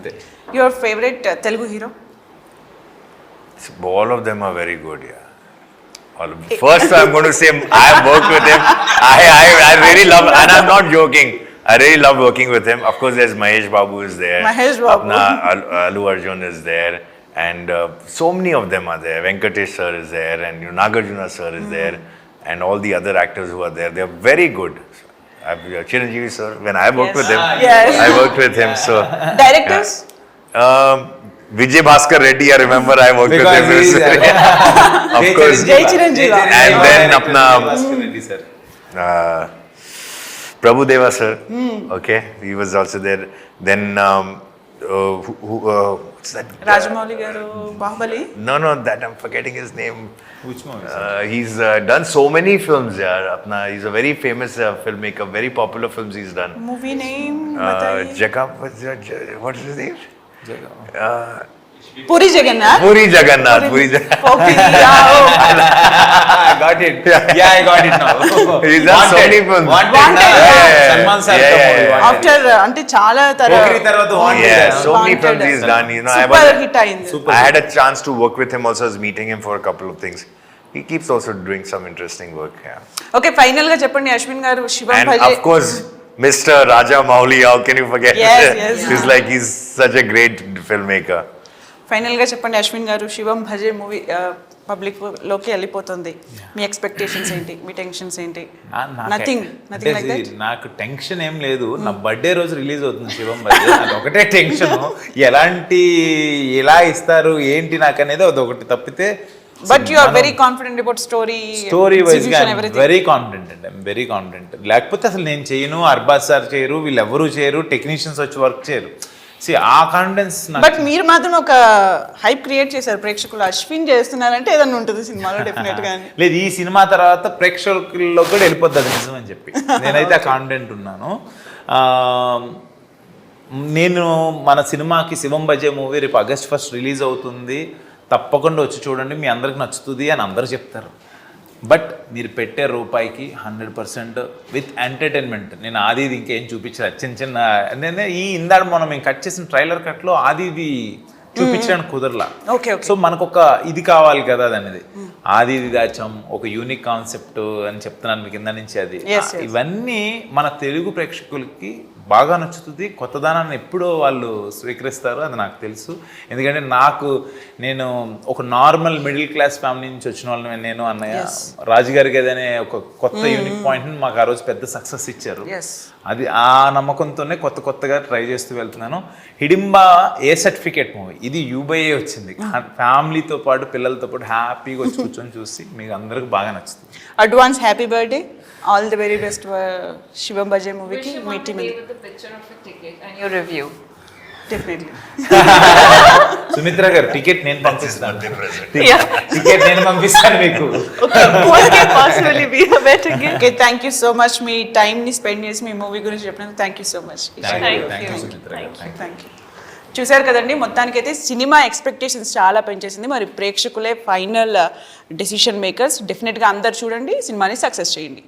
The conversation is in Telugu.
అంతే. Your favourite Telugu hero? All of them are very good, yeah. First, I'm going to say I have worked with him. I really love, and I'm not joking. I really love working with him. Of course, there's Mahesh Babu is there. Mahesh Babu. Apna Allu Arjun is there, and so many of them are there. Venkatesh sir is there, and Nagarjuna sir is there, and all the other actors who are there. They are very good. Chiranjeevi sir, when I worked with him, I worked with him. So Directors? Vijay Bhaskar Reddy, I remember I worked with him. Of course. Jai Chiranjeeva. And then apna Prabhu Deva sir, okay, he was also there. Then what's that? Rajamouli garu, Bahubali. No, that I'm forgetting his name. Which movie? He's done so many films. Yeah, apna he's a very famous filmmaker. Very popular films he's done. Movie name? What is his name? Puri Jagannath. Puri Jagannath. Okay, I got it. Yeah, I got it now. He's done so many films. Wanted. Salman sir. After అంటే చాలా తర్వాత Wanted. Yeah, so many films he's done. Super hit అయింది. I had a chance to work with him also. I was meeting him for a couple of things. He keeps also doing some interesting work. Yeah. Okay, final గా చెప్పండి అశ్విన్ గారు, శివం And Bhaje. of course, Mr. Rajamouli, how can you forget? Yes. He's such a great filmmaker. Final గా చెప్పండి అశ్విన్ గారు, శివం భజే మూవీ పబ్లిక్ లోకి వెళ్ళిపోతుంది. మీ ఎక్స్పెక్టేషన్స్ ఏంటి? మీ టెన్షన్స్ ఏంటి? Nothing like that. నాకు టెన్షన్ ఏం లేదు. నా బర్త్డే రోజు రిలీజ్ అవుతుంది శివం భజే. అది ఒకటే టెన్షన్. ఎలా ఇస్తారు ఏంటి నాకు అనేది అదొకటి తప్పితే. But you are very confident about story wise గా వెరీ కాన్ఫిడెంట్ అండి. I'm very confident. లేకపోతే అసలు నేను చేయను, అర్బాజ్ సార్ చేయరు, వీళ్ళు ఎవరు చేయరు, టెక్నీషియన్స్ వచ్చి వర్క్ చేయరు. ఆ కాన్ఫిడెన్స్. బట్ మీరు మాత్రం ఒక హైప్ క్రియేట్ చేశారు ప్రేక్షకులు, అశ్విన్ చేస్తున్నారంటే ఏదన్నా ఉంటుంది సినిమాలో డెఫినెట్ గా. లేదు, ఈ సినిమా తర్వాత ప్రేక్షకుల్లో కూడా వెళ్ళిపోద్ది అది నిజం అని చెప్పి నేనైతే కాన్ఫిడెంట్ ఉన్నాను. నేను మన సినిమాకి శివం భజే మూవీ రేపు August 1 రిలీజ్ అవుతుంది, తప్పకుండా వచ్చి చూడండి, మీ అందరికి నచ్చుతుంది అని అందరూ చెప్తారు. బట్ మీరు పెట్టే రూపాయికి 100% విత్ ఎంటర్టైన్మెంట్. నేను ఆది ఇంకేం చూపించలేదు, చిన్న నేను ఇందాక మనం కట్ చేసిన ట్రైలర్ కట్లో ఆది చూపించడానికి కుదరలా. సో మనకు ఒక ఇది కావాలి కదా అనేది. ఆది దాచం ఒక యూనిక్ కాన్సెప్ట్ అని చెప్తున్నాను మీ కింద నుంచి. అది ఇవన్నీ మన తెలుగు ప్రేక్షకులకి బాగా నచ్చుతుంది. కొత్తదనాన్ని ఎప్పుడో వాళ్ళు స్వీకరిస్తారు, అది నాకు తెలుసు. ఎందుకంటే నేను ఒక నార్మల్ మిడిల్ క్లాస్ ఫ్యామిలీ నుంచి వచ్చిన వాళ్ళని నేను అన్నయ్య రాజుగారికి ఏదైనా ఒక కొత్త యూనిక్ పాయింట్ని మాకు ఆ రోజు పెద్ద సక్సెస్ ఇచ్చారు. అది ఆ నమ్మకంతోనే కొత్తగా ట్రై చేస్తూ వెళ్తున్నాను. హిడింబా ఏ సర్టిఫికేట్ మూవీ, ఇది UBA వచ్చింది. ఫ్యామిలీతో పాటు పిల్లలతో పాటు హ్యాపీగా వచ్చి కూర్చొని చూసి మీకు అందరికి బాగా నచ్చుతుంది. Advance happy birthday, all the very best Shivam Bhaje మూవీకి. మీ టీమ్ డెఫినెట్లీ. సుమిత్ర గారు టికెట్ నేను పంపిస్తాను. టికెట్ నేను పంపిస్తాను మీకు. థ్యాంక్ యూ సో మచ్, మీ టైంని స్పెండ్ చేసి మీ మూవీ గురించి చెప్పినందుకు thank you so much. Thank you. చూశారు కదండి, మొత్తానికైతే సినిమా ఎక్స్పెక్టేషన్స్ చాలా పెంచేసింది. మరి ప్రేక్షకులే ఫైనల్ డెసిషన్ మేకర్స్. డెఫినెట్గా అందరు చూడండి, సినిమాని సక్సెస్ చేయండి.